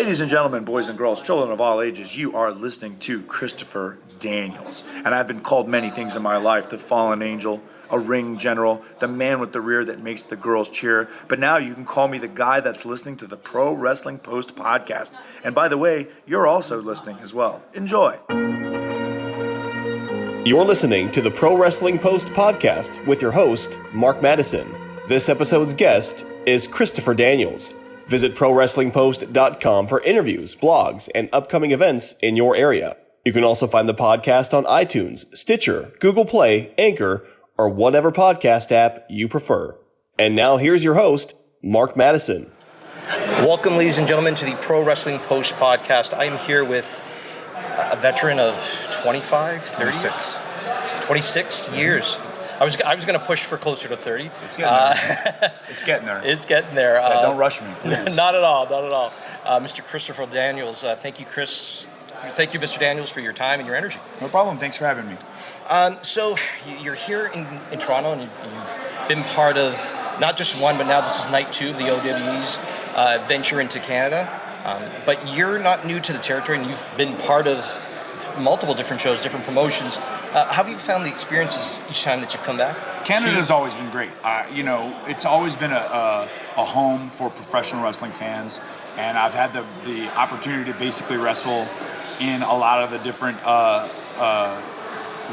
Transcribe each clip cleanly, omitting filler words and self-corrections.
Ladies and gentlemen, boys and girls, children of all ages, you are listening to Christopher Daniels. And I've been called many things in my life: the fallen angel, a ring general, the man with the rear that makes the girls cheer. But now you can call me the guy that's listening to the Pro Wrestling Post podcast. And by the way, you're also listening as well. Enjoy. You're listening to the Pro Wrestling Post podcast with your host, Mark Madison. This episode's guest is Christopher Daniels. Visit ProWrestlingPost.com for interviews, blogs, and upcoming events in your area. You can also find the podcast on iTunes, Stitcher, Google Play, Anchor, or whatever podcast app you prefer. And now here's your host, Mark Madison. Welcome, ladies and gentlemen, to the Pro Wrestling Post podcast. I am here with a veteran of 25, 30? 26 years. I was going to push for closer to 30. It's getting there. It's getting there. It's getting there. Yeah, don't rush me, please. Not at all. Mr. Christopher Daniels, thank you, Chris. Thank you, Mr. Daniels, for your time and your energy. No problem. Thanks for having me. So you're here in Toronto, and you've been part of not just one, but now this is night two of the OWE's venture into Canada. But you're not new to the territory, and you've been part of multiple different shows, different promotions. How have you found the experiences each time that you've come back? Canada's always been great. It's always been a home for professional wrestling fans, and I've had the opportunity to basically wrestle in a lot of the different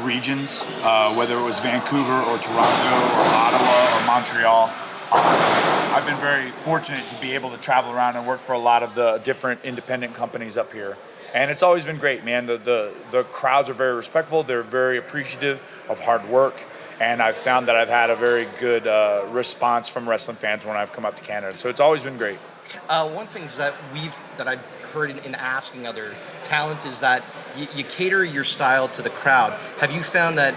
regions, whether it was Vancouver or Toronto or Ottawa or Montreal. I've been very fortunate to be able to travel around and work for a lot of the different independent companies up here. And it's always been great, man. The crowds are very respectful. They're very appreciative of hard work. And I've found that I've had a very good response from wrestling fans when I've come up to Canada. So it's always been great. One thing that I've heard in asking other talent is that you cater your style to the crowd. Have you found that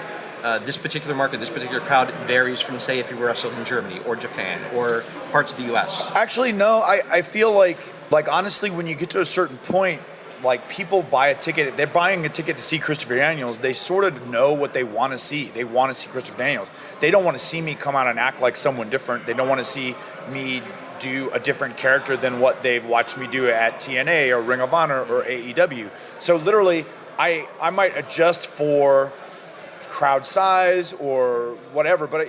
this particular market, this particular crowd varies from, say, if you were wrestling in Germany or Japan or parts of the U.S.? Actually, no. I feel like honestly, when you get to a certain point, like, people buy a ticket, they're buying a ticket to see Christopher Daniels, they sort of know what they want to see. They want to see Christopher Daniels. They don't want to see me come out and act like someone different. They don't want to see me do a different character than what they've watched me do at TNA or Ring of Honor or AEW. So literally, I might adjust for crowd size or whatever, but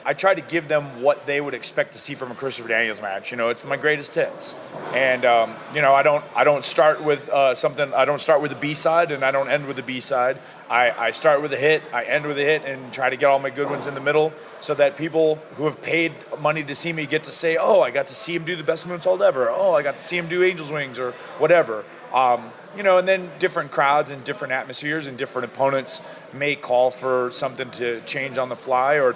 I try to give them what they would expect to see from a Christopher Daniels match. It's my greatest hits, and I don't start with something. I don't start with the B side, and I don't end with the B side. I start with a hit, I end with a hit, and try to get all my good ones in the middle, so that people who have paid money to see me get to say, "Oh, I got to see him do the best moonsault ever. Oh, I got to see him do Angel's Wings," or whatever. And then different crowds and different atmospheres and different opponents may call for something to change on the fly, or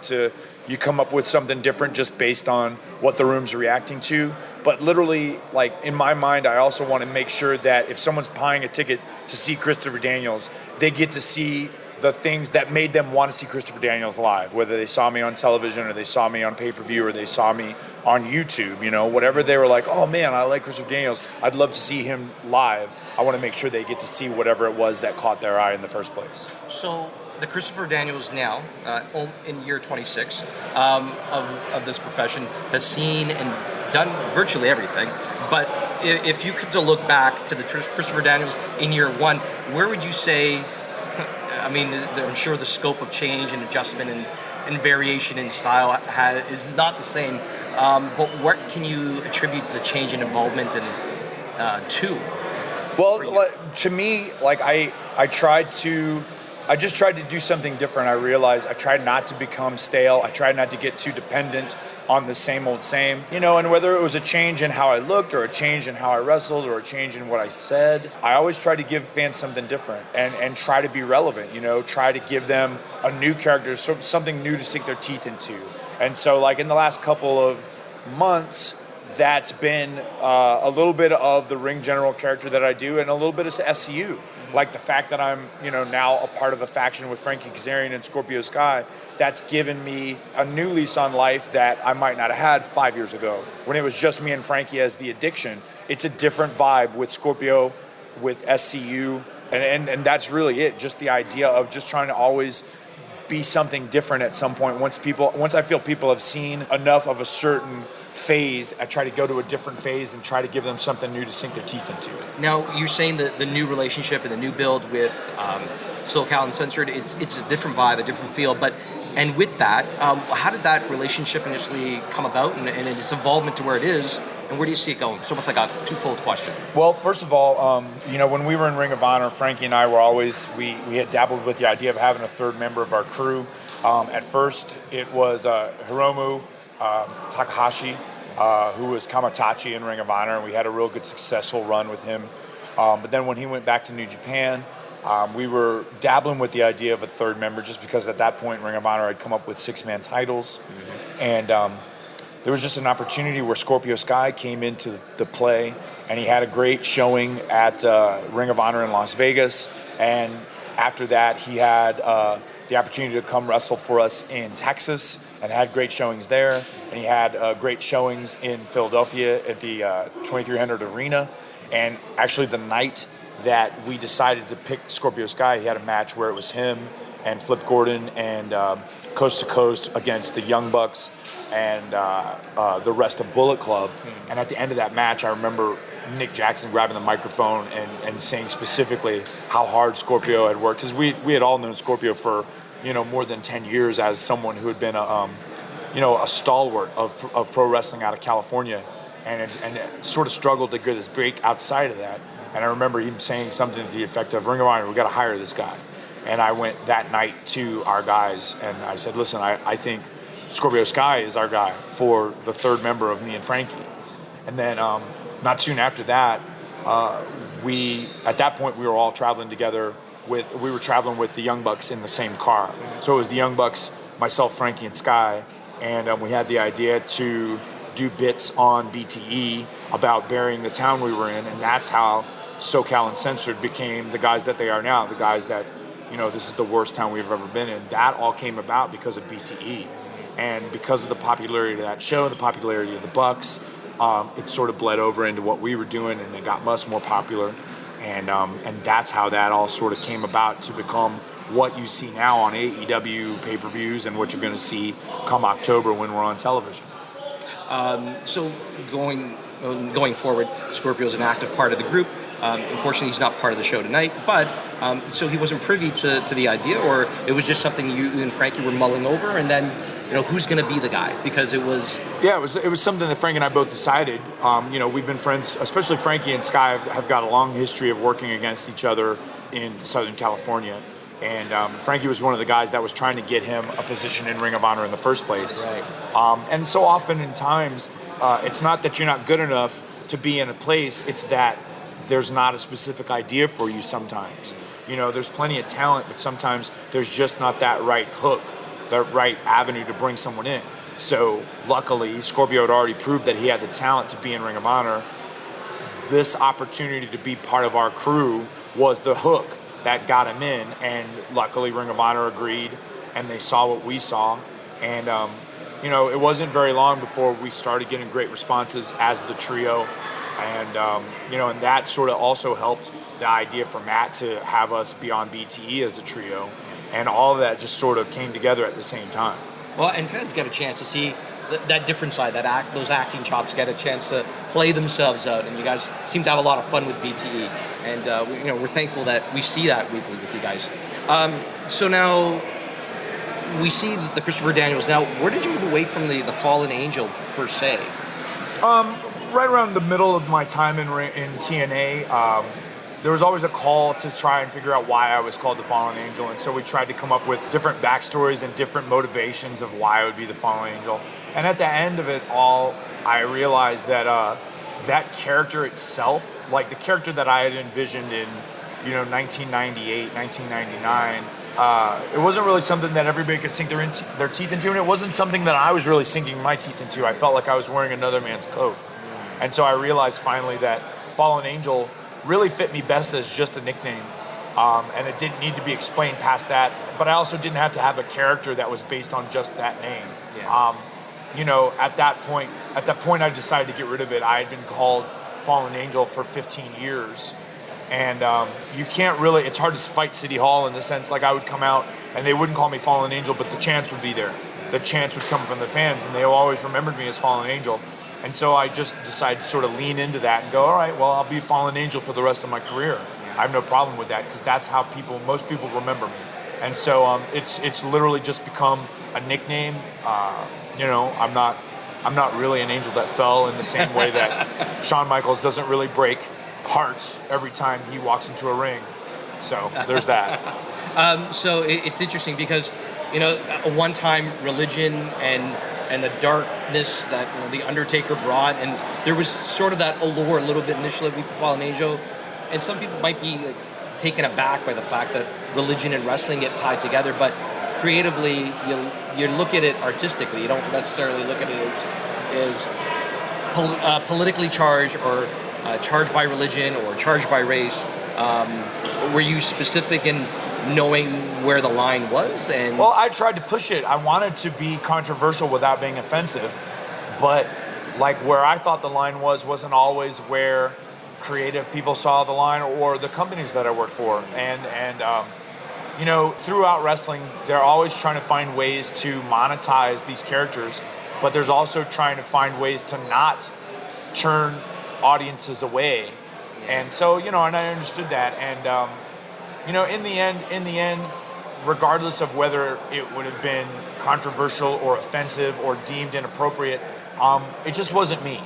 you come up with something different just based on what the room's reacting to. But literally, like, in my mind, I also want to make sure that if someone's buying a ticket to see Christopher Daniels, they get to see the things that made them want to see Christopher Daniels live, whether they saw me on television or they saw me on pay-per-view or they saw me on YouTube, whatever they were like, "Oh man, I like Christopher Daniels, I'd love to see him live." I want to make sure they get to see whatever it was that caught their eye in the first place. So the Christopher Daniels now, in year 26 of this profession, has seen and done virtually everything. But if you could look back to the Christopher Daniels in year one, where would you say, I'm sure the scope of change and adjustment and variation in style is not the same, but what can you attribute the change in involvement to? Well, to me, I just tried to do something different. I realized I tried not to become stale. I tried not to get too dependent on the same old same, and whether it was a change in how I looked or a change in how I wrestled or a change in what I said, I always try to give fans something different and try to be relevant, try to give them a new character, something new to sink their teeth into. And so, in the last couple of months, that's been a little bit of the ring general character that I do and a little bit of SCU. Like the fact that I'm, now a part of a faction with Frankie Kazarian and Scorpio Sky, that's given me a new lease on life that I might not have had 5 years ago. When it was just me and Frankie as the Addiction, it's a different vibe with Scorpio, with SCU, and that's really it. Just the idea of just trying to always be something different at some point. Once I feel people have seen enough of a certain phase. I try to go to a different phase and try to give them something new to sink their teeth into. Now, you're saying that the new relationship and the new build with SoCal Uncensored, it's a different vibe, a different feel, and with that, how did that relationship initially come about and its involvement to where it is, and where do you see it going? It's almost like a twofold question. Well, first of all, when we were in Ring of Honor, Frankie and I were always, we had dabbled with the idea of having a third member of our crew. At first, it was Hiromu Takahashi, who was Kamatachi in Ring of Honor, and we had a real good successful run with him. But then when he went back to New Japan, we were dabbling with the idea of a third member just because at that point Ring of Honor had come up with 6-man titles. And there was just an opportunity where Scorpio Sky came into the play, and he had a great showing at Ring of Honor in Las Vegas. And after that, he had the opportunity to come wrestle for us in Texas and had great showings there. And he had great showings in Philadelphia at the 2300 Arena. And actually the night that we decided to pick Scorpio Sky, he had a match where it was him and Flip Gordon and Coast to Coast against the Young Bucks and the rest of Bullet Club. And at the end of that match, I remember Nick Jackson grabbing the microphone and saying specifically how hard Scorpio had worked, because we had all known Scorpio for more than 10 years as someone who had been a stalwart of pro wrestling out of California, and sort of struggled to get his break outside of that. And I remember him saying something to the effect of, Ring of Honor, we got to hire this guy. And I went that night to our guys and I said, listen, I think Scorpio Sky is our guy for the third member of me and Frankie. And then not soon after that, at that point we were all traveling together we were traveling with the Young Bucks in the same car. So it was the Young Bucks, myself, Frankie, and Sky, and we had the idea to do bits on BTE about burying the town we were in, and that's how SoCal Uncensored became the guys that they are now, the guys that, this is the worst town we've ever been in. That all came about because of BTE. And because of the popularity of that show, the popularity of the Bucks, it sort of bled over into what we were doing, and it got much more popular. And that's how that all sort of came about to become what you see now on AEW pay-per-views and what you're going to see come October when we're on television. So going forward, Scorpio's an active part of the group. Unfortunately, he's not part of the show tonight, but so he wasn't privy to the idea, or it was just something you and Frankie were mulling over, and then who's going to be the guy, because it was something that Frank and I both decided. We've been friends, especially Frankie and Sky have got a long history of working against each other in Southern California, and Frankie was one of the guys that was trying to get him a position in Ring of Honor in the first place. Right. And so often in times, it's not that you're not good enough to be in a place, it's that there's not a specific idea for you sometimes. There's plenty of talent, but sometimes there's just not that right hook, the right avenue to bring someone in. So luckily, Scorpio had already proved that he had the talent to be in Ring of Honor. This opportunity to be part of our crew was the hook that got him in, and luckily Ring of Honor agreed, and they saw what we saw. And it wasn't very long before we started getting great responses as the trio. And and that sort of also helped the idea for Matt to have us be on BTE as a trio, and all of that just sort of came together at the same time. Well, and fans get a chance to see that different side, those acting chops get a chance to play themselves out, and you guys seem to have a lot of fun with BTE, and we're thankful that we see that weekly with you guys. So now we see the Christopher Daniels. Now, where did you move away from the Fallen Angel per se? Right around the middle of my time in TNA, there was always a call to try and figure out why I was called the Fallen Angel, and so we tried to come up with different backstories and different motivations of why I would be the Fallen Angel. And at the end of it all, I realized that that character itself, like the character that I had envisioned in 1998, 1999, it wasn't really something that everybody could sink their teeth into, and it wasn't something that I was really sinking my teeth into. I felt like I was wearing another man's coat. And so I realized finally that Fallen Angel really fit me best as just a nickname, and it didn't need to be explained past that, but I also didn't have to have a character that was based on just that name. Yeah. At that point I decided to get rid of it. I had been called Fallen Angel for 15 years, and you can't really, it's hard to fight City Hall in the sense, like I would come out and they wouldn't call me Fallen Angel, but the chance would be there. The chance would come from the fans, and they always remembered me as Fallen Angel. And so I just decided to sort of lean into that and go, all right, well, I'll be Fallen Angel for the rest of my career. I have no problem with that because that's how most people remember me. And so it's literally just become a nickname. I'm not really an angel that fell in the same way that Shawn Michaels doesn't really break hearts every time he walks into a ring. So there's that. So it's interesting because, a one-time religion and the darkness that the Undertaker brought, and there was sort of that allure a little bit initially with the Fallen Angel, and some people might be taken aback by the fact that religion and wrestling get tied together, but creatively you look at it artistically. You don't necessarily look at it as politically charged or charged by religion or charged by race. Were you specific in knowing where the line was? And well, I tried to push it. I wanted to be controversial without being offensive, but like where I thought the line wasn't always where creative people saw the line or the companies that I worked for. And throughout wrestling, they're always trying to find ways to monetize these characters, but there's also trying to find ways to not turn audiences away. And so, and I understood that. And, in the end, regardless of whether it would have been controversial or offensive or deemed inappropriate, it just wasn't me.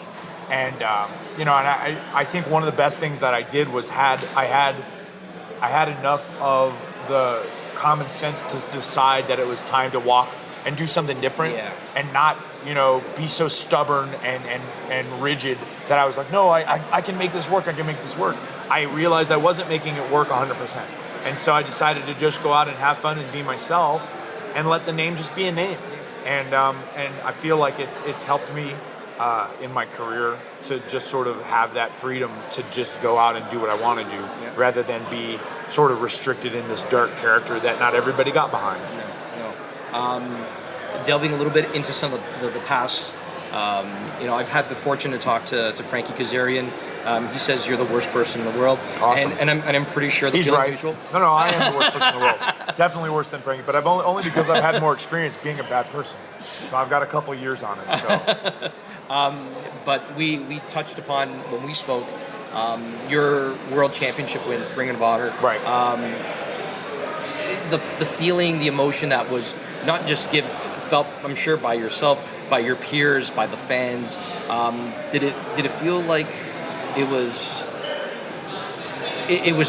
And, and I think one of the best things that I did was I had enough of the common sense to decide that it was time to walk and do something different and not, be so stubborn and rigid that I was like, no, I can make this work. I can make this work. I realized I wasn't making it work 100%. And so I decided to just go out and have fun and be myself and let the name just be a name. And I feel like it's helped me in my career to just sort of have that freedom to just go out and do what I want to do rather than be sort of restricted in this dark character that not everybody got behind. No. Delving a little bit into some of the past, I've had the fortune to talk to Frankie Kazarian. He says you're the worst person in the world. Awesome. And I'm pretty sure he's right. Mutual. No, I am the worst person in the world. Definitely worse than Frankie, but I've only because I've had more experience being a bad person. So I've got a couple of years on it. So. But we touched upon when we spoke your world championship win with Ring of Honor. Right. The feeling, the emotion that was not just felt, I'm sure, by yourself, by your peers, by the fans. Did it feel like it was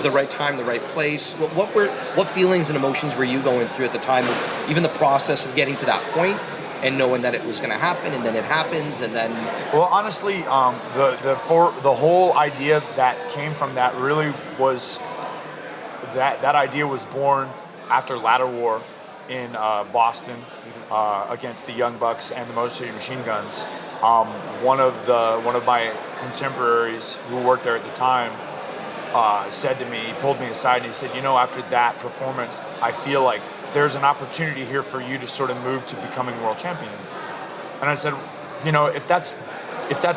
the right time, the right place? What feelings and emotions were you going through at the time of even the process of getting to that point and knowing that it was going to happen, and then it happens, and then? Well, honestly, the whole idea that came from that really was that idea was born after Ladder War in Boston against the Young Bucks and the Motor City Machine Guns. One of my contemporaries who worked there at the time said to me, he pulled me aside and he said, after that performance, I feel like there's an opportunity here for you to sort of move to becoming world champion. And I said, if that's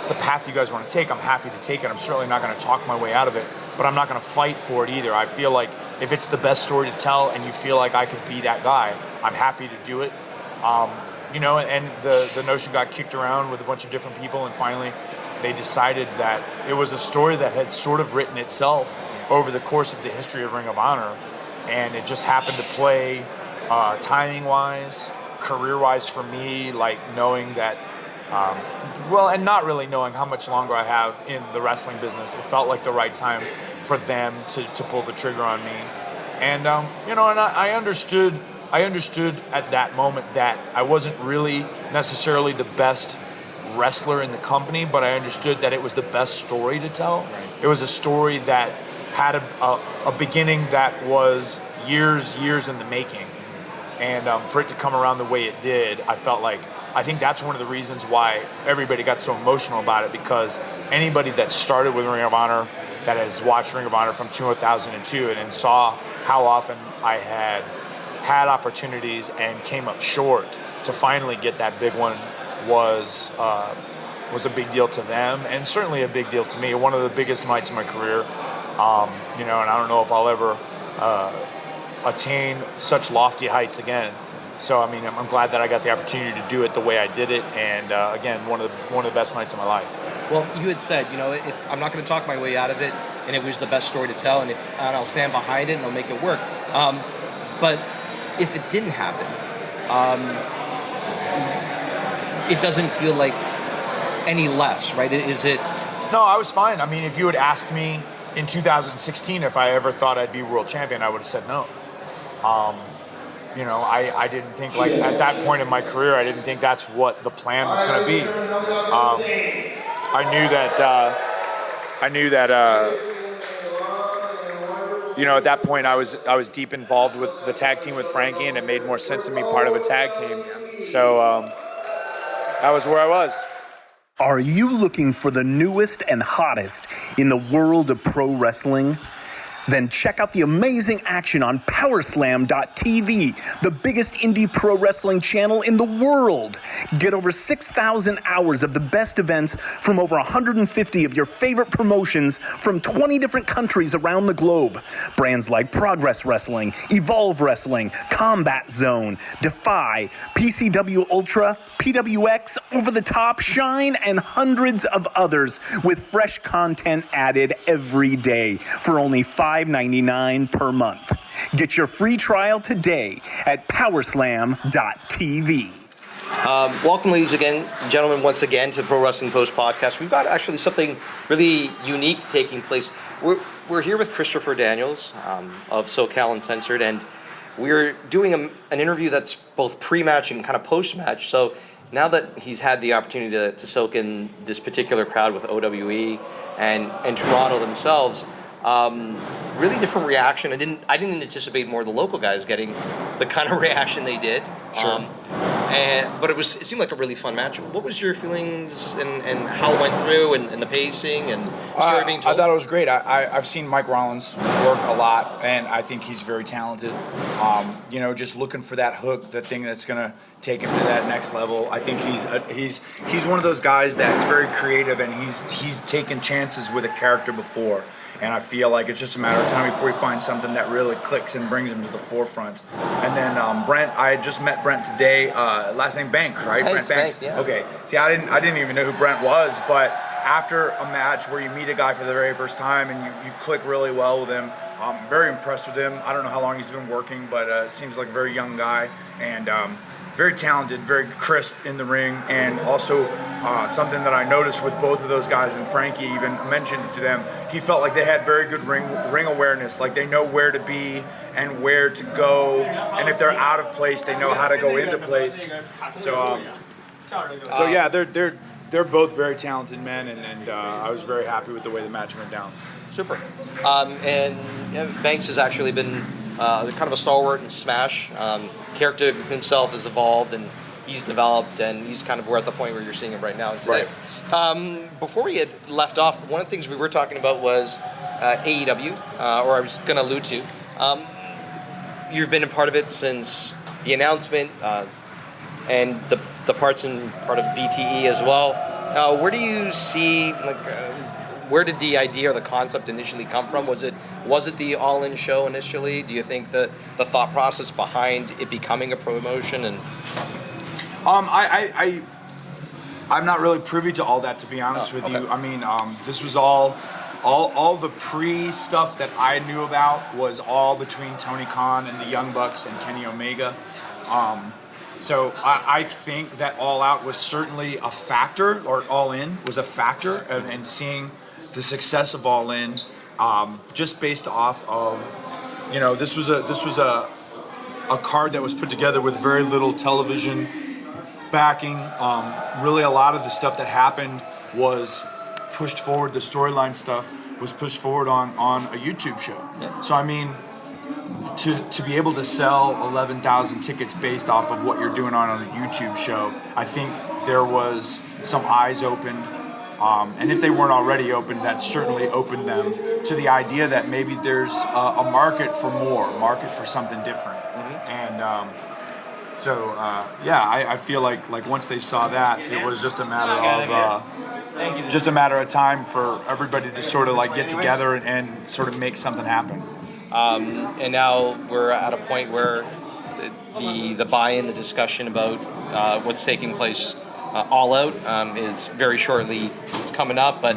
the path you guys want to take, I'm happy to take it. I'm certainly not going to talk my way out of it, but I'm not going to fight for it either. I feel like if it's the best story to tell and you feel like I could be that guy, I'm happy to do it. And the notion got kicked around with a bunch of different people, and finally they decided that it was a story that had sort of written itself over the course of the history of Ring of Honor, and it just happened to play timing-wise, career-wise for me, like knowing that, and not really knowing how much longer I have in the wrestling business. It felt like the right time for them to pull the trigger on me. And, and I understood at that moment that I wasn't really necessarily the best wrestler in the company, but I understood that it was the best story to tell. Right. It was a story that had a beginning that was years in the making. And for it to come around the way it did, I think that's one of the reasons why everybody got so emotional about it, because anybody that started with Ring of Honor, that has watched Ring of Honor from 2002 and saw how often I had opportunities and came up short, to finally get that big one was a big deal to them, and certainly a big deal to me. One of the biggest nights of my career, and I don't know if I'll ever attain such lofty heights again. So I mean, I'm glad that I got the opportunity to do it the way I did it, and again, one of the best nights of my life. Well, you had said, if I'm not going to talk my way out of it, and it was the best story to tell, and I'll stand behind it and I'll make it work. But if it didn't happen, it doesn't feel like any less, right? Is it? No, I was fine. I mean, if you had asked me in 2016 if I ever thought I'd be world champion, I would have said no. I didn't think, like, at that point in my career, I didn't think that's what the plan was going to be. I knew that at that point I was deep involved with the tag team with Frankie, and it made more sense to be part of a tag team. So that was where I was. Are you looking for the newest and hottest in the world of pro wrestling? Then check out the amazing action on Powerslam.tv, the biggest indie pro wrestling channel in the world. Get over 6,000 hours of the best events from over 150 of your favorite promotions from 20 different countries around the globe. Brands like Progress Wrestling, Evolve Wrestling, Combat Zone, Defy, PCW Ultra, PWX, Over the Top, Shine, and hundreds of others with fresh content added every day for only $5.99 per month. Get your free trial today at Powerslam.tv. Welcome, ladies and gentlemen, once again to Pro Wrestling Post Podcast. We've got actually something really unique taking place. We're here with Christopher Daniels of SoCal Uncensored, and we're doing an interview that's both pre-match and kind of post-match. So now that he's had the opportunity to soak in this particular crowd with OWE and Toronto themselves, really different reaction. I didn't anticipate more of the local guys getting the kind of reaction they did. Sure. But it seemed like a really fun match. What was your feelings and how it went through and the pacing and story being told? I thought it was great. I've seen Mike Rollins work a lot, and I think he's very talented. Just looking for that hook, the thing that's going to take him to that next level. I think he's one of those guys that's very creative, and he's taken chances with a character before. And I feel like it's just a matter of time before he finds something that really clicks and brings him to the forefront. And then Brent, I had just met Brent today. Last name Banks, right? Banks, Brent Banks. yeah. Okay. See, I didn't even know who Brent was, but after a match where you meet a guy for the very first time and you click really well with him, I'm very impressed with him. I don't know how long he's been working, but seems like a very young guy and very talented, very crisp in the ring, and also something that I noticed with both of those guys, and Frankie even mentioned to them, he felt like they had very good ring awareness, like they know where to be and where to go, and if they're out of place, they know how to go into place. So yeah, they're both very talented men, and I was very happy with the way the match went down. Super. Banks has actually been kind of a stalwart in Smash. Character himself has evolved and he's developed, and he's kind of at the point where you're seeing him right now today. Right. Before we had left off, one of the things we were talking about was AEW, or I was going to allude to. You've been a part of it since the announcement, and the part of BTE as well. Where do you see, where did the idea or the concept initially come from? Was it the All-In show initially? Do you think the thought process behind it becoming a promotion? And I'm not really privy to all that, to be honest with you. I mean, this was all the pre-stuff that I knew about was all between Tony Khan and the Young Bucks and Kenny Omega. So I think that All Out was certainly a factor, or All In was a factor, and seeing the success of All In, just based off of, this was a card that was put together with very little television backing. Really, a lot of the stuff that happened was pushed forward. The storyline stuff was pushed forward on a YouTube show. Yeah. So I mean, to be able to sell 11,000 tickets based off of what you're doing on a YouTube show, I think there was some eyes opened. And if they weren't already open, that certainly opened them to the idea that maybe there's a market for something different. Mm-hmm. And I feel like once they saw that, it was just a matter of time for everybody to sort of get together and sort of make something happen. And now we're at a point where the buy-in, the discussion about what's taking place All Out is very shortly. It's coming up, but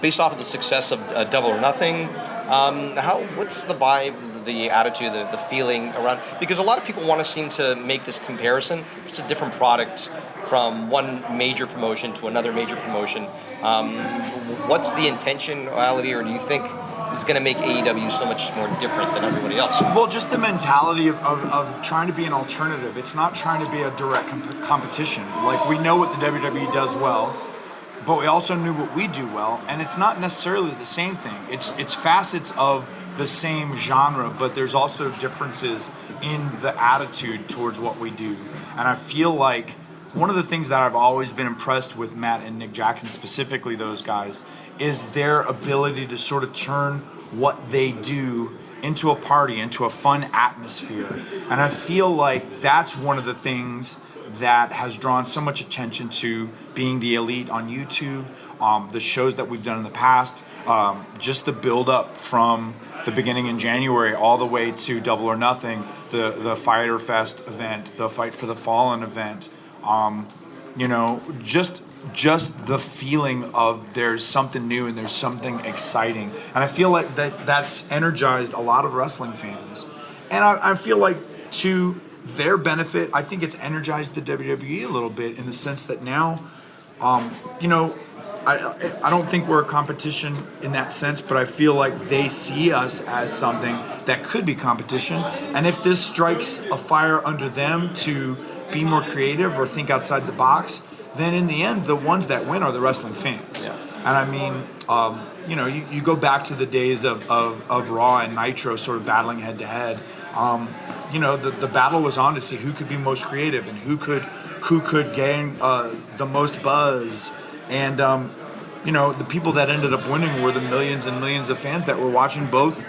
based off of the success of Double or Nothing, what's the vibe, the attitude, the feeling around? Because a lot of people want to seem to make this comparison. It's a different product from one major promotion to another major promotion. What's the intentionality, or do you think is going to make AEW so much more different than everybody else? Well, just the mentality of trying to be an alternative. It's not trying to be a direct competition. Like, we know what the WWE does well, but we also knew what we do well, and it's not necessarily the same thing. It's facets of the same genre, but there's also differences in the attitude towards what we do. And I feel like one of the things that I've always been impressed with Matt and Nick Jackson, specifically those guys, is their ability to sort of turn what they do into a party, into a fun atmosphere. And I feel like that's one of the things that has drawn so much attention to being the Elite on YouTube, the shows that we've done in the past, just the build-up from the beginning in January all the way to Double or Nothing, the Fighter Fest event, the Fight for the Fallen event, just the feeling of there's something new and there's something exciting. And I feel like that's energized a lot of wrestling fans. And I feel like, to their benefit, I think it's energized the WWE a little bit, in the sense that now, I don't think we're a competition in that sense, but I feel like they see us as something that could be competition. And if this strikes a fire under them to be more creative or think outside the box, then in the end, the ones that win are the wrestling fans. Yeah. And I mean, you go back to the days of Raw and Nitro sort of battling head to head. The battle was on to see who could be most creative and who could gain the most buzz. And the people that ended up winning were the millions and millions of fans that were watching both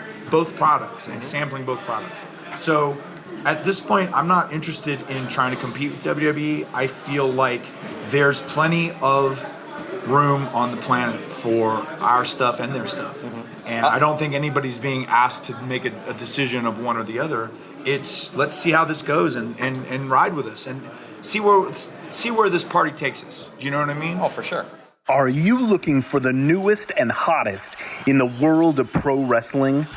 products and sampling both products. So at this point, I'm not interested in trying to compete with WWE. I feel like there's plenty of room on the planet for our stuff and their stuff. And I don't think anybody's being asked to make a decision of one or the other. It's, let's see how this goes and ride with us and see where this party takes us. Do you know what I mean? Oh, for sure. Are you looking for the newest and hottest in the world of pro wrestling?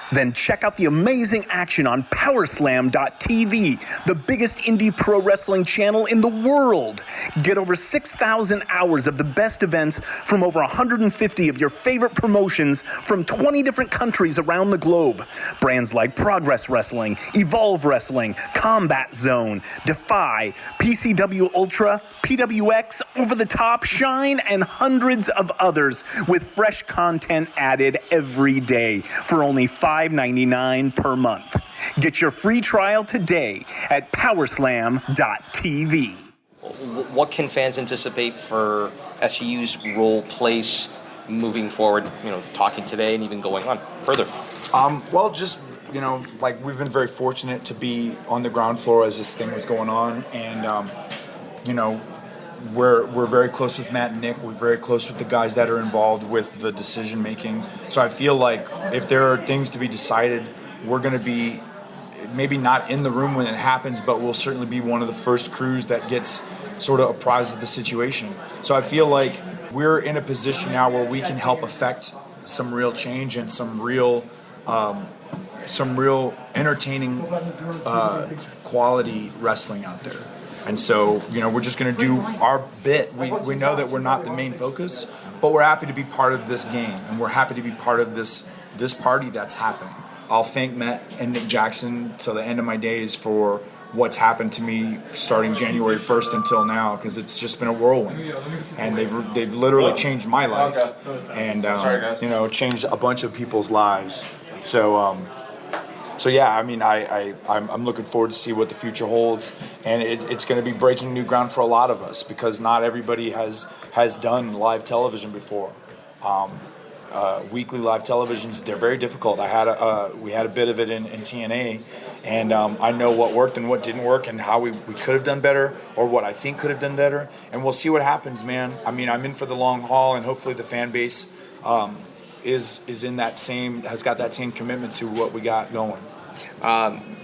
Then check out the amazing action on powerslam.tv, the biggest indie pro wrestling channel in the world. Get over 6,000 hours of the best events from over 150 of your favorite promotions from 20 different countries around the globe. Brands like Progress Wrestling, Evolve Wrestling, Combat Zone, Defy, PCW Ultra, PWX, Over the Top, Shine, and hundreds of others, with fresh content added every day for only $5.99 per month. Get your free trial today at powerslam.tv. What can fans anticipate for SCU's role, place moving forward, talking today and even going on further? We've been very fortunate to be on the ground floor as this thing was going on, and we're very close with Matt and Nick. We're very close with the guys that are involved with the decision making. So I feel like if there are things to be decided, we're going to be maybe not in the room when it happens, but we'll certainly be one of the first crews that gets sort of apprised of the situation. So I feel like we're in a position now where we can help affect some real change and some real entertaining quality wrestling out there. And so, we're just going to do our bit. We know that we're not the main focus, but we're happy to be part of this game, and we're happy to be part of this party that's happening. I'll thank Matt and Nick Jackson till the end of my days for what's happened to me starting January 1st until now, because it's just been a whirlwind. And they've literally changed my life and, changed a bunch of people's lives. So yeah, I mean, I'm looking forward to see what the future holds, and it's going to be breaking new ground for a lot of us, because not everybody has done live television before. Weekly live televisions, they're very difficult. We had a bit of it in TNA, and I know what worked and what didn't work, and how we could have done better, or what I think could have done better, and we'll see what happens, man. I mean, I'm in for the long haul, and hopefully the fan base has got that same commitment to what we got going.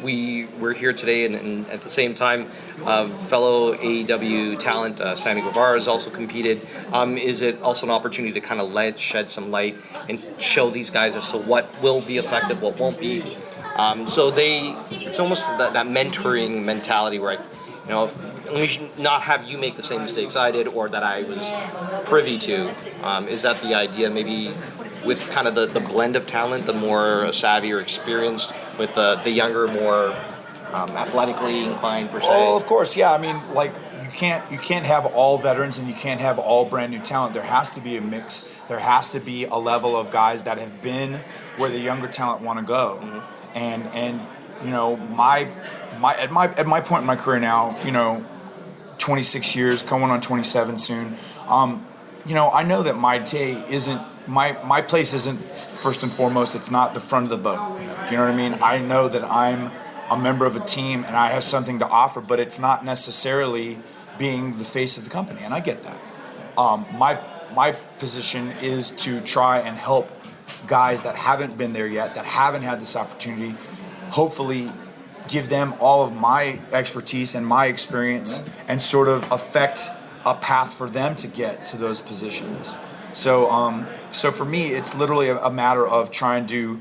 We're here today, and at the same time, fellow AEW talent Sammy Guevara has also competed. Is it also an opportunity to kind of shed some light and show these guys as to what will be effective, what won't be? It's almost that mentoring mentality where let me not have you make the same mistakes I did or that I was privy to. Is that the idea? Maybe with kind of the blend of talent, the more savvy or experienced, with the younger, more athletically inclined per se? Oh, of course, yeah. I mean, like you can't have all veterans and you can't have all brand new talent. There has to be a mix. There has to be a level of guys that have been where the younger talent want to go. Mm-hmm. And at my point in my career now, 26 years, going on 27 soon. I know that my day isn't my place isn't first and foremost. It's not the front of the boat. Do you know what I mean? I know that I'm a member of a team and I have something to offer, but it's not necessarily being the face of the company, and I get that. My position is to try and help guys that haven't been there yet, that haven't had this opportunity, hopefully give them all of my expertise and my experience and sort of affect a path for them to get to those positions. So for me, it's literally a matter of trying to,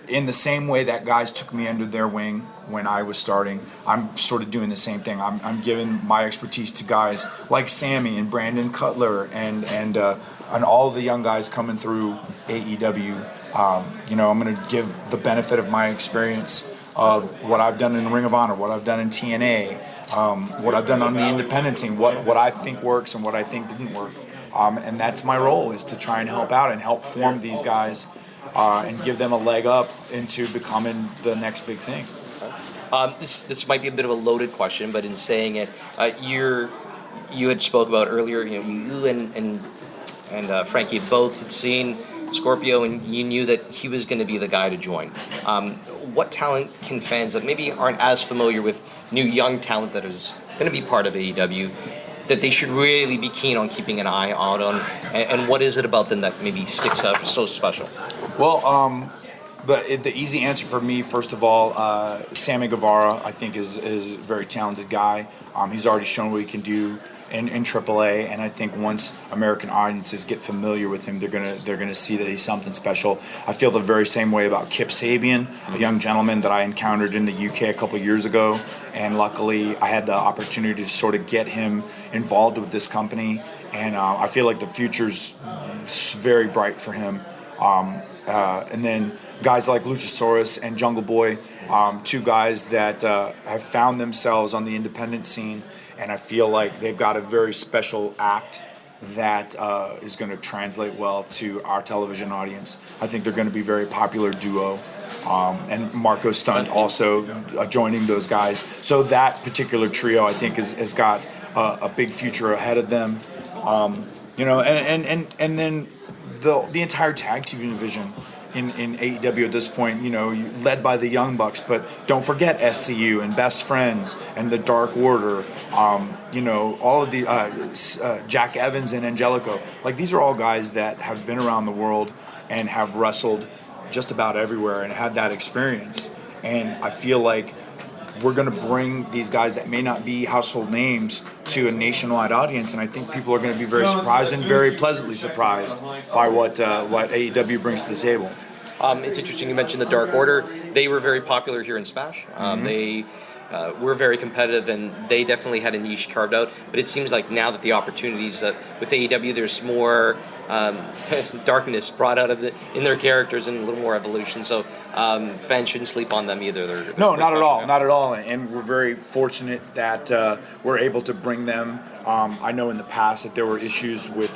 in the same way that guys took me under their wing when I was starting, I'm sort of doing the same thing. I'm giving my expertise to guys like Sammy and Brandon Cutler and all of the young guys coming through AEW. I'm going to give the benefit of my experience of what I've done in Ring of Honor, what I've done in TNA, what I've done on the independent scene, what I think works and what I think didn't work. And that's my role, is to try and help out and help form these guys and give them a leg up into becoming the next big thing. This might be a bit of a loaded question, but in saying it, you had spoke about earlier, you and Frankie both had seen Scorpio, and you knew that he was going to be the guy to join. What talent can fans that maybe aren't as familiar with new young talent that is going to be part of AEW, that they should really be keen on keeping an eye out on, and what is it about them that maybe sticks out so special? Well, the easy answer for me, first of all, Sammy Guevara, I think is a very talented guy. He's already shown what he can do in AAA, and I think once American audiences get familiar with him, they're gonna see that he's something special. I feel the very same way about Kip Sabian, a young gentleman that I encountered in the UK a couple years ago, and luckily I had the opportunity to sort of get him involved with this company, and I feel like the future's very bright for him. And then guys like Luchasaurus and Jungle Boy, two guys that have found themselves on the independent scene, and I feel like they've got a very special act that is going to translate well to our television audience. I think they're going to be a very popular duo. And Marco Stunt also joining those guys. So that particular trio, I think, has got a big future ahead of them. And then the entire tag team division in AEW at this point, led by the Young Bucks, but don't forget SCU and Best Friends and the Dark Order, all of the Jack Evans and Angelico. Like, these are all guys that have been around the world and have wrestled just about everywhere and had that experience. And I feel like we're going to bring these guys that may not be household names to a nationwide audience, and I think people are going to be very surprised and very pleasantly surprised by what AEW brings to the table. It's interesting you mentioned the Dark Order. They were very popular here in Smash. They were very competitive, and they definitely had a niche carved out. But it seems like now that the opportunities with AEW, there's more darkness brought out of in their characters and a little more evolution. So fans shouldn't sleep on them either. They're no, not at all, not at all. And we're very fortunate that we're able to bring them. I know in the past that there were issues with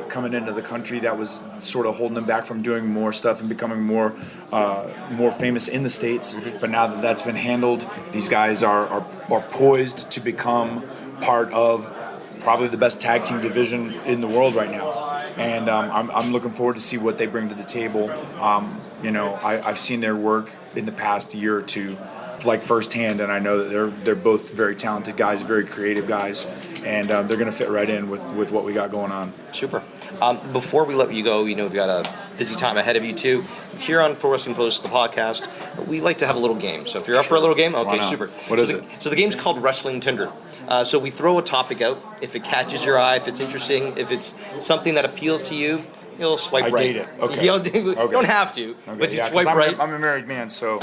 coming into the country that was sort of holding them back from doing more stuff and becoming more famous in the States. But now that that's been handled, these guys are poised to become part of probably the best tag team division in the world right now. And I'm looking forward to see what they bring to the table. I've seen their work in the past year or two, like firsthand, and I know that they're both very talented guys, very creative guys, and they're going to fit right in with what we got going on. Super. Before we let you go, we've got busy time ahead of you too. Here on Pro Wrestling Post, the podcast, we like to have a little game. So if you're up for a little game, okay, super. What is it? So the game's called Wrestling Tinder. So we throw a topic out. If it catches your eye, if it's interesting, if it's something that appeals to you, you'll swipe right. I date it. Okay. You don't have to, but you swipe right. I'm a married man, so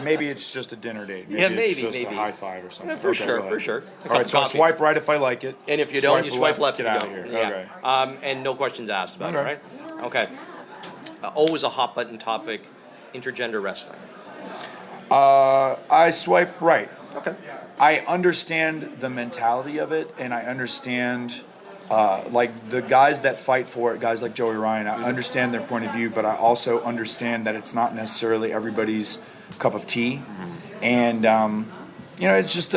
maybe it's just a dinner date. Maybe it's just maybe. a high five or something. Yeah, for sure. All right, so I swipe right if I like it. And if you don't, you swipe left. Get out of here. Yeah. Okay. And no questions asked about it, right? Okay. Always a hot button topic, intergender wrestling. I swipe right. Okay. I understand the mentality of it, and I understand, like, the guys that fight for it, guys like Joey Ryan, I understand their point of view, but I also understand that it's not necessarily everybody's cup of tea. And, it's just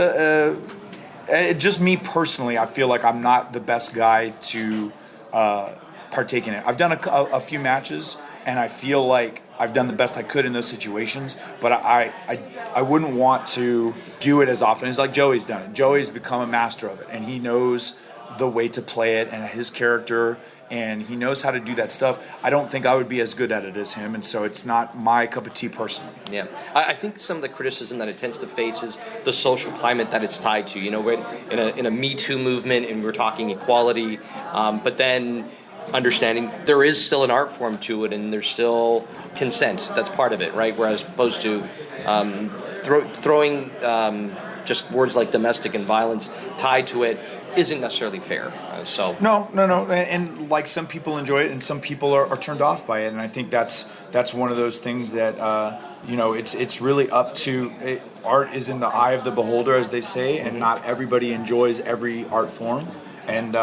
just me personally, I feel like I'm not the best guy to partake in it. I've done a few matches, and I feel like I've done the best I could in those situations, but I wouldn't want to do it as often as like Joey's done it. Joey's become a master of it, and he knows the way to play it and his character, and he knows how to do that stuff. I don't think I would be as good at it as him, and so it's not my cup of tea personally. Yeah, I think some of the criticism that it tends to face is the social climate that it's tied to. You know, we're in a Me Too movement, and we're talking equality, but then understanding there is still an art form to it, and there's still consent. That's part of it, right? Whereas opposed to throwing just words like domestic and violence tied to it isn't necessarily fair. No, and like some people enjoy it, and some people are turned off by it, and I think that's one of those things that it's really up to it. Art is in the eye of the beholder, as they say, and not everybody enjoys every art form. And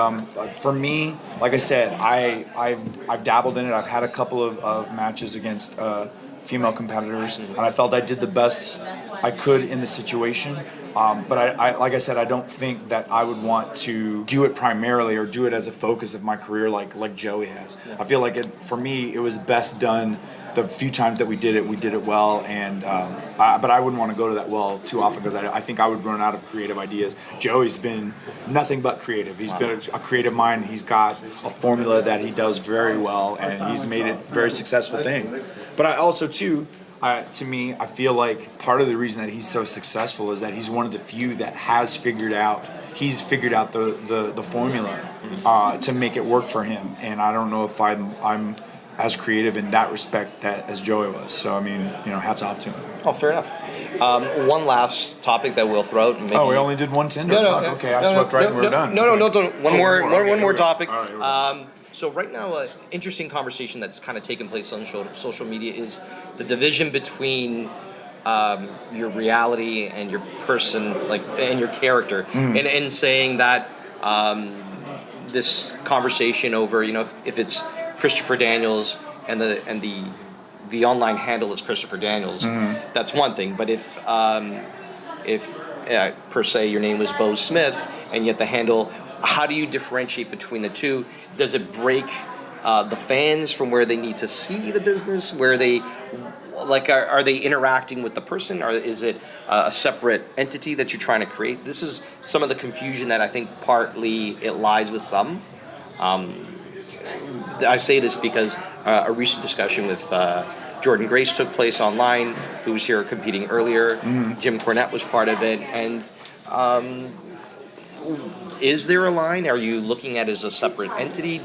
for me, like I said, I've dabbled in it. I've had a couple of matches against female competitors, and I felt I did the best I could in the situation. But I like I said, I don't think that I would want to do it primarily or do it as a focus of my career like Joey has. I feel like for me, it was best done the few times that we did it well, and but I wouldn't want to go to that well too often because I think I would run out of creative ideas. Joey's been nothing but creative. He's been a creative mind. He's got a formula that he does very well, and he's made it a very successful thing. But I also too, to me, I feel like part of the reason that he's so successful is that he's one of the few that has figured out the formula to make it work for him. And I don't know if I'm as creative in that respect as Joey was. So, I mean, hats off to him. Oh, fair enough. One last topic that we'll throw out. Maybe... Oh, we only did one Tinder? Okay, I swept right and we're done. No, don't. One more topic. All right, so right now, an interesting conversation that's kind of taken place on social media is the division between your reality and your person, and your character, and saying that this conversation over, if it's Christopher Daniels and the online handle is Christopher Daniels, that's one thing. But if per se your name was Bo Smith and yet the handle, how do you differentiate between the two? Does it break the fans from where they need to see the business? Where they are they interacting with the person, or is it a separate entity that you're trying to create? This is some of the confusion that I think partly it lies with some. I say this because a recent discussion with Jordan Grace took place online, who was here competing earlier. Jim Cornette was part of it. And is there a line? Are you looking at it as a separate entity?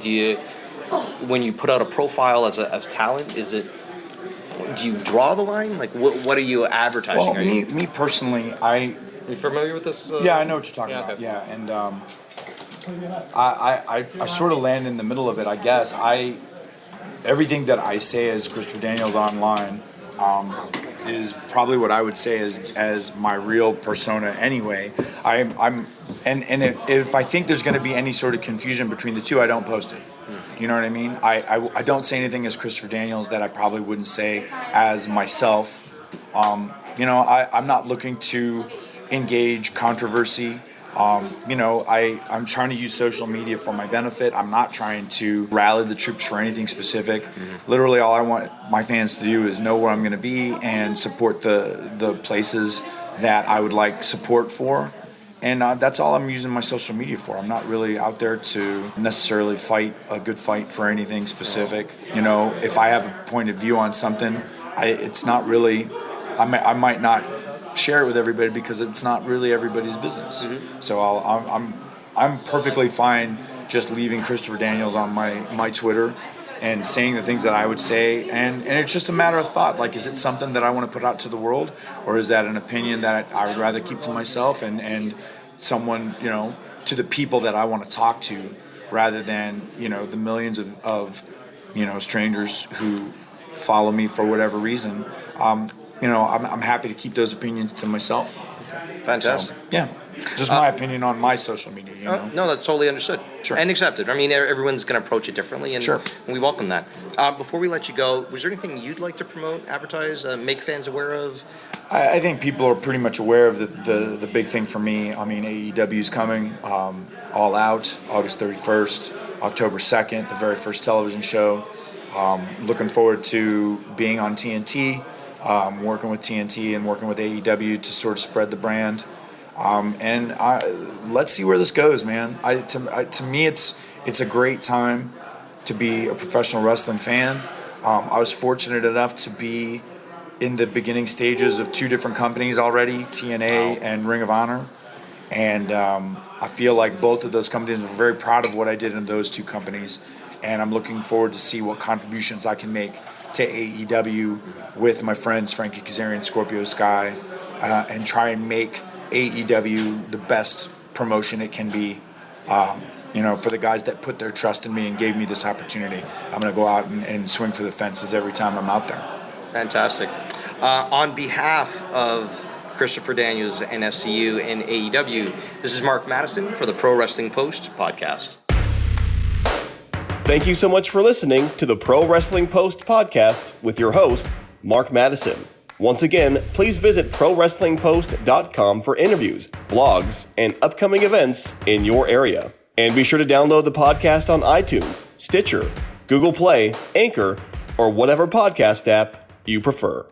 When you put out a profile as talent, do you draw the line? What are you advertising? Well, me personally, Are you familiar with this? Yeah, I know what you're talking about. Okay. Yeah, and I sort of land in the middle of it, I guess. Everything that I say as Christopher Daniels online is probably what I would say as my real persona anyway. If I think there's going to be any sort of confusion between the two, I don't post it. You know what I mean? I don't say anything as Christopher Daniels that I probably wouldn't say as myself. I'm not looking to engage controversy. I'm trying to use social media for my benefit. I'm not trying to rally the troops for anything specific. Literally, all I want my fans to do is know where I'm going to be and support the places that I would like support for. And that's all I'm using my social media for. I'm not really out there to necessarily fight a good fight for anything specific. You know, if I have a point of view on something, it's not really, I might not share it with everybody because it's not really everybody's business. Mm-hmm. So I'm perfectly fine just leaving Christopher Daniels on my Twitter and saying the things that I would say, and it's just a matter of thought. Like, is it something that I want to put out to the world, or is that an opinion that I would rather keep to myself and someone, you know, to the people that I want to talk to, rather than, you know, the millions of you know, strangers who follow me for whatever reason. You know, I'm happy to keep those opinions to myself. Fantastic. So, yeah. Just my opinion on my social media, you know? No, that's totally understood. Sure. And accepted. I mean, everyone's going to approach it differently, and, sure. and we welcome that. Before we let you go, was there anything you'd like to promote, advertise, make fans aware of? I think people are pretty much aware of the big thing for me. I mean, AEW's coming, All Out, August 31st, October 2nd, the very first television show. Looking forward to being on TNT, working with TNT and working with AEW to sort of spread the brand. And let's see where this goes, man. To me, it's a great time to be a professional wrestling fan. I was fortunate enough to be in the beginning stages of 2 different companies already, TNA and Ring of Honor. And I feel like both of those companies are very proud of what I did in those 2 companies. And I'm looking forward to see what contributions I can make to AEW with my friends Frankie Kazarian, Scorpio Sky, and try and make AEW the best promotion it can be, you know, for the guys that put their trust in me and gave me this opportunity. I'm going to go out and swing for the fences every time I'm out there. Fantastic. On behalf of Christopher Daniels, NSCU, and AEW, this is Mark Madison for the Pro Wrestling Post podcast. Thank you so much for listening to the Pro Wrestling Post podcast with your host, Mark Madison. Once again, please visit ProWrestlingPost.com for interviews, blogs, and upcoming events in your area. And be sure to download the podcast on iTunes, Stitcher, Google Play, Anchor, or whatever podcast app you prefer.